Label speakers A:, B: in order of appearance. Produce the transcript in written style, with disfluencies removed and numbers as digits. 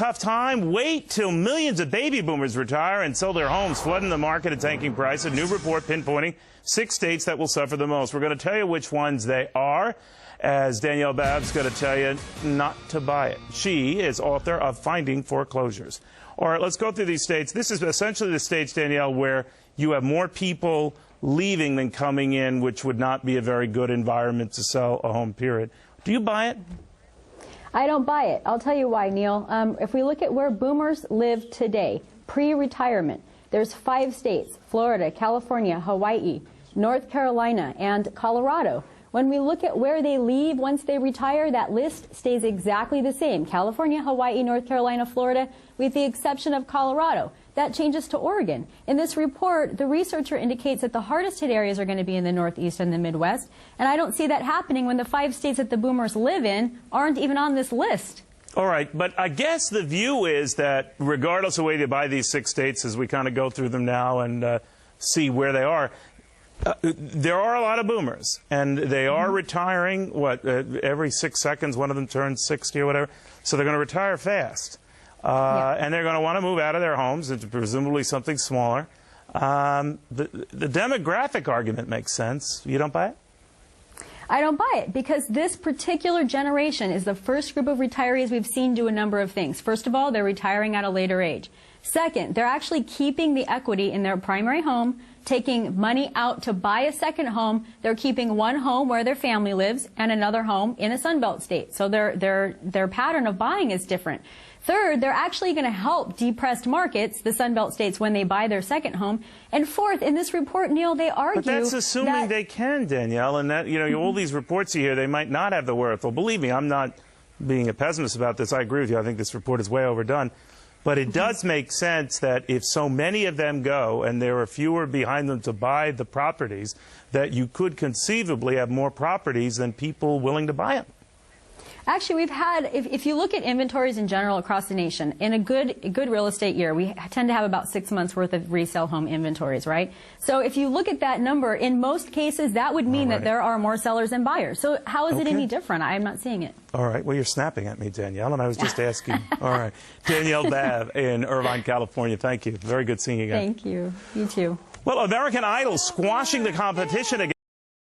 A: tough time? Wait till millions of baby boomers retire and sell their homes, flooding the market at tanking price. A new report pinpointing 6 states that will suffer the most. We're going to tell you which ones they are, as Dani Babb's going to tell you not to buy it. She is author of Finding Foreclosures. All right, let's go through these states. This is essentially the states, Danielle, where you have more people leaving than coming in, which would not be a very good environment to sell a home, period. Do you buy it?
B: I don't buy it. I'll tell you why, Neil. If we look at where boomers live today, pre-retirement, there's 5 states: Florida, California, Hawaii, North Carolina, and Colorado. When we look at where they leave once they retire, that list stays exactly the same: California, Hawaii, North Carolina, Florida, with the exception of Colorado. That changes to Oregon. In this report, the researcher indicates that the hardest hit areas are going to be in the Northeast and the Midwest, and I don't see that happening when the 5 states that the boomers live in aren't even on this list.
A: All right, but I guess the view is that regardless of where you buy these 6 states, as we kind of go through them now and see where they are, there are a lot of boomers, and they are retiring, every 6 seconds one of them turns 60 or whatever, so they're going to retire fast. And they're going to want to move out of their homes into presumably something smaller. The demographic argument makes sense. You don't buy it?
B: I don't buy it because this particular generation is the first group of retirees we've seen do a number of things. First of all, they're retiring at a later age. Second, they're actually keeping the equity in their primary home, taking money out to buy a second home. They're keeping one home where their family lives and another home in a Sunbelt state. So their pattern of buying is different. Third, they're actually going to help depressed markets, the Sunbelt states, when they buy their second home. And fourth, in this report, Neil, they argue
A: But that's assuming they can, Danielle, and that, all these reports you hear, they might not have the wherewithal. Believe me, I'm not being a pessimist about this. I agree with you. I think this report is way overdone. But it does make sense that if so many of them go and there are fewer behind them to buy the properties, that you could conceivably have more properties than people willing to buy them.
B: Actually, we've had, if you look at inventories in general across the nation, in a good real estate year, we tend to have about 6 months worth of resale home inventories, right? So if you look at that number, in most cases, that would mean that there are more sellers than buyers. So how is it any different? I'm not seeing it.
A: All right. Well, you're snapping at me, Danielle, and I was just asking. All right. Dani Babb in Irvine, California. Thank you. Very good seeing you again.
B: Thank you. You too.
A: Well, American Idol squashing the competition again.